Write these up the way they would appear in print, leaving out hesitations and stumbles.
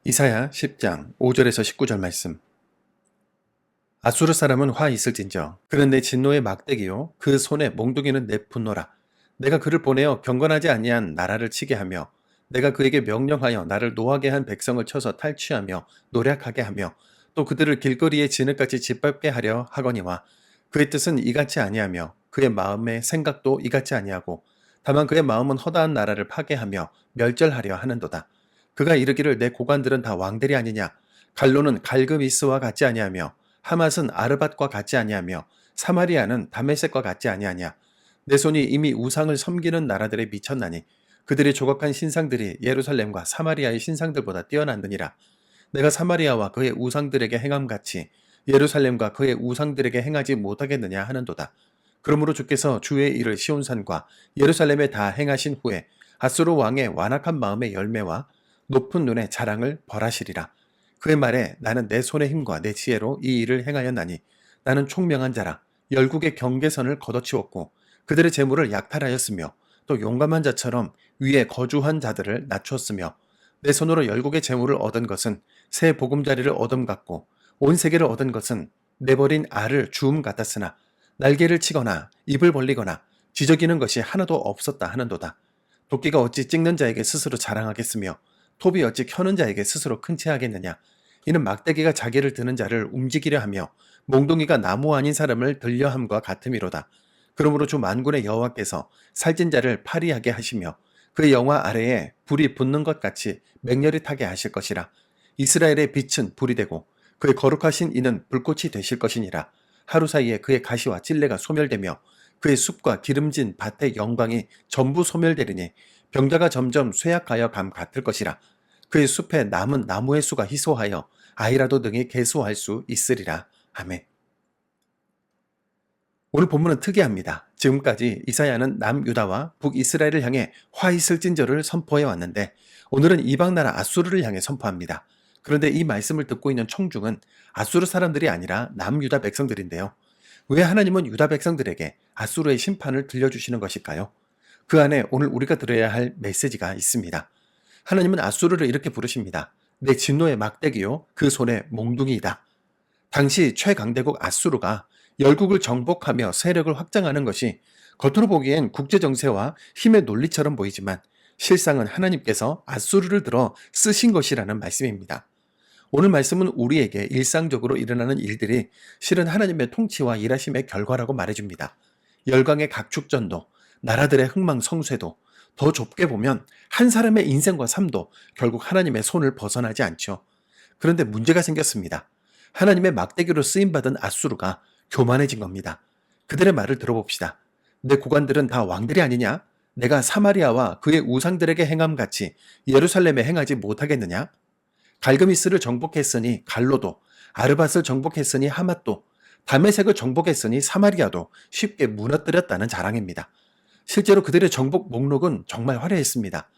이사야 10장 5절에서 19절 말씀. 아수르 사람은 화 있을진저 그는 내 진노의 막대기요 그 손에 몽둥이는 내 분노라. 내가 그를 보내어 경건하지 아니한 나라를 치게 하며 내가 그에게 명령하여 나를 노하게 한 백성을 쳐서 탈취하며 노략하게 하며 또 그들을 길거리에 진흙같이 짓밟게 하려 하거니와 그의 뜻은 이같이 아니하며 그의 마음의 생각도 이같이 아니하고 다만 그의 마음은 허다한 나라를 파괴하며 멸절하려 하는도다. 그가 이르기를 내 고관들은 다 왕들이 아니냐. 갈로는 갈그미스와 같지 아니하며 하맛은 아르밧과 같지 아니하며 사마리아는 다메섹과 같지 아니하냐. 내 손이 이미 우상을 섬기는 나라들에 미쳤나니 그들의 조각한 신상들이 예루살렘과 사마리아의 신상들보다 뛰어난느니라. 내가 사마리아와 그의 우상들에게 행함같이 예루살렘과 그의 우상들에게 행하지 못하겠느냐 하는도다. 그러므로 주께서 주의 일을 시온산과 예루살렘에 다 행하신 후에 아수르 왕의 완악한 마음의 열매와 높은 눈의 자랑을 벌하시리라. 그의 말에 나는 내 손의 힘과 내 지혜로 이 일을 행하였나니 나는 총명한 자라. 열국의 경계선을 걷어치웠고 그들의 재물을 약탈하였으며 또 용감한 자처럼 위에 거주한 자들을 낮췄으며 내 손으로 열국의 재물을 얻은 것은 새 보금자리를 얻음 같고 온 세계를 얻은 것은 내버린 알을 주움 같았으나 날개를 치거나 입을 벌리거나 지저귀는 것이 하나도 없었다 하는도다. 도끼가 어찌 찍는 자에게 스스로 자랑하겠으며 톱이 어찌 켜는 자에게 스스로 큰 체하겠느냐. 이는 막대기가 자기를 드는 자를 움직이려 하며 몽둥이가 나무 아닌 사람을 들려함과 같음이로다. 그러므로 주 만군의 여호와께서 살찐 자를 파리하게 하시며 그의 영화 아래에 불이 붙는 것 같이 맹렬히 타게 하실 것이라. 이스라엘의 빛은 불이 되고 그의 거룩하신 이는 불꽃이 되실 것이니라. 하루 사이에 그의 가시와 찔레가 소멸되며 그의 숲과 기름진 밭의 영광이 전부 소멸되리니 병자가 점점 쇠약하여 감 같을 것이라. 그의 숲에 남은 나무의 수가 희소하여 아이라도 등이 계수할 수 있으리라. 아멘. 오늘 본문은 특이합니다. 지금까지 이사야는 남유다와 북이스라엘을 향해 화 있을진저를 선포해 왔는데 오늘은 이방 나라 아수르를 향해 선포합니다. 그런데 이 말씀을 듣고 있는 청중은 아수르 사람들이 아니라 남유다 백성들인데요. 왜 하나님은 유다 백성들에게 아수르의 심판을 들려주시는 것일까요? 그 안에 오늘 우리가 들어야 할 메시지가 있습니다. 하나님은 아수르를 이렇게 부르십니다. 내 진노의 막대기요 그 손에 몽둥이이다. 당시 최강대국 아수르가 열국을 정복하며 세력을 확장하는 것이 겉으로 보기엔 국제정세와 힘의 논리처럼 보이지만 실상은 하나님께서 아수르를 들어 쓰신 것이라는 말씀입니다. 오늘 말씀은 우리에게 일상적으로 일어나는 일들이 실은 하나님의 통치와 일하심의 결과라고 말해줍니다. 열강의 각축전도, 나라들의 흥망성쇠도, 더 좁게 보면 한 사람의 인생과 삶도 결국 하나님의 손을 벗어나지 않죠. 그런데 문제가 생겼습니다. 하나님의 막대기로 쓰임받은 아수르가 교만해진 겁니다. 그들의 말을 들어봅시다. 내 고관들은 다 왕들이 아니냐? 내가 사마리아와 그의 우상들에게 행함같이 예루살렘에 행하지 못하겠느냐? 갈그미스를 정복했으니 갈로도, 아르밧을 정복했으니 하맛도, 다메섹을 정복했으니 사마리아도 쉽게 무너뜨렸다는 자랑입니다. 실제로 그들의 정복 목록은 정말 화려했습니다.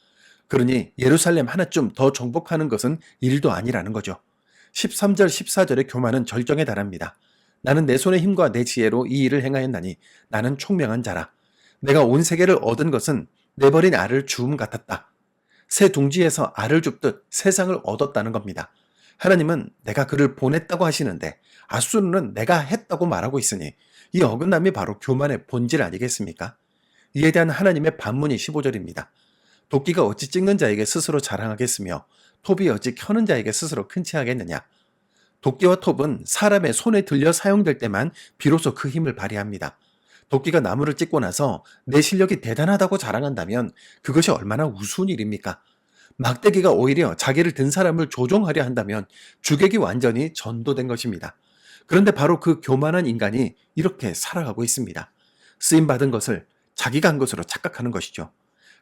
그러니 예루살렘 하나쯤 더 정복하는 것은 일도 아니라는 거죠. 13절 14절의 교만은 절정에 달합니다. 나는 내 손의 힘과 내 지혜로 이 일을 행하였나니 나는 총명한 자라. 내가 온 세계를 얻은 것은 내버린 알을 주움 같았다. 새 둥지에서 알을 줍듯 세상을 얻었다는 겁니다. 하나님은 내가 그를 보냈다고 하시는데 아수르는 내가 했다고 말하고 있으니 이 어긋남이 바로 교만의 본질 아니겠습니까? 이에 대한 하나님의 반문이 15절입니다. 도끼가 어찌 찍는 자에게 스스로 자랑하겠으며 톱이 어찌 켜는 자에게 스스로 큰 체하겠느냐. 도끼와 톱은 사람의 손에 들려 사용될 때만 비로소 그 힘을 발휘합니다. 도끼가 나무를 찍고 나서 내 실력이 대단하다고 자랑한다면 그것이 얼마나 우스운 일입니까? 막대기가 오히려 자기를 든 사람을 조종하려 한다면 주객이 완전히 전도된 것입니다. 그런데 바로 그 교만한 인간이 이렇게 살아가고 있습니다. 쓰임받은 것을 자기가 한 것으로 착각하는 것이죠.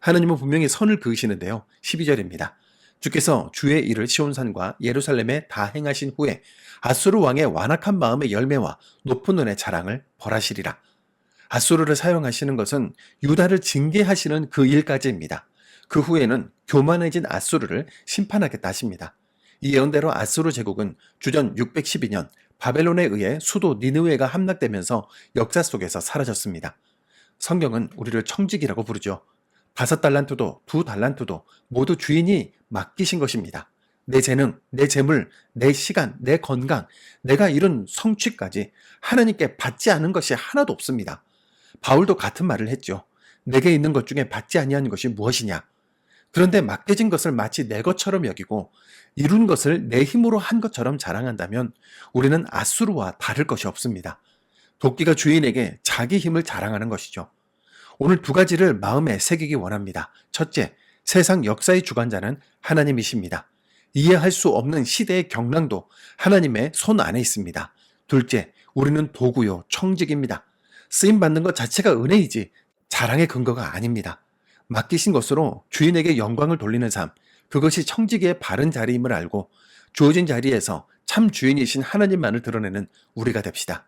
하나님은 분명히 선을 그으시는데요. 12절입니다. 주께서 주의 일을 시온산과 예루살렘에 다 행하신 후에 아수르 왕의 완악한 마음의 열매와 높은 눈의 자랑을 벌하시리라. 아수르를 사용하시는 것은 유다를 징계하시는 그 일까지입니다. 그 후에는 교만해진 아수르를 심판하겠다 하십니다. 이 예언대로 아수르 제국은 주전 612년 바벨론에 의해 수도 니느웨가 함락되면서 역사 속에서 사라졌습니다. 성경은 우리를 청지기라고 부르죠. 5달란트도 2달란트도 모두 주인이 맡기신 것입니다. 내 재능, 내 재물, 내 시간, 내 건강, 내가 이룬 성취까지 하나님께 받지 않은 것이 하나도 없습니다. 바울도 같은 말을 했죠. 내게 있는 것 중에 받지 아니한 것이 무엇이냐? 그런데 맡겨진 것을 마치 내 것처럼 여기고 이룬 것을 내 힘으로 한 것처럼 자랑한다면 우리는 아수르와 다를 것이 없습니다. 도끼가 주인에게 자기 힘을 자랑하는 것이죠. 오늘 두 가지를 마음에 새기기 원합니다. 첫째, 세상 역사의 주관자는 하나님이십니다. 이해할 수 없는 시대의 경랑도 하나님의 손 안에 있습니다. 둘째, 우리는 도구요, 청직입니다. 쓰임받는 것 자체가 은혜이지 자랑의 근거가 아닙니다. 맡기신 것으로 주인에게 영광을 돌리는 삶, 그것이 청지기의 바른 자리임을 알고 주어진 자리에서 참 주인이신 하나님만을 드러내는 우리가 됩시다.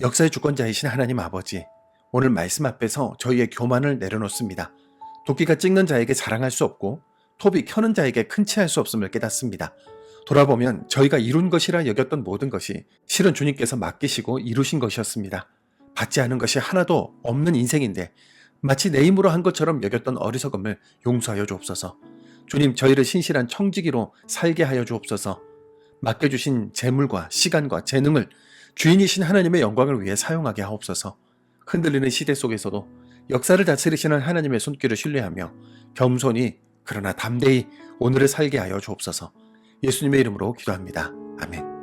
역사의 주권자이신 하나님 아버지, 오늘 말씀 앞에서 저희의 교만을 내려놓습니다. 도끼가 찍는 자에게 자랑할 수 없고 톱이 켜는 자에게 큰 치할 수 없음을 깨닫습니다. 돌아보면 저희가 이룬 것이라 여겼던 모든 것이 실은 주님께서 맡기시고 이루신 것이었습니다. 받지 않은 것이 하나도 없는 인생인데 마치 내 힘으로 한 것처럼 여겼던 어리석음을 용서하여 주옵소서. 주님, 저희를 신실한 청지기로 살게 하여 주옵소서. 맡겨주신 재물과 시간과 재능을 주인이신 하나님의 영광을 위해 사용하게 하옵소서. 흔들리는 시대 속에서도 역사를 다스리시는 하나님의 손길을 신뢰하며 겸손히 그러나 담대히 오늘을 살게 하여 주옵소서. 예수님의 이름으로 기도합니다. 아멘.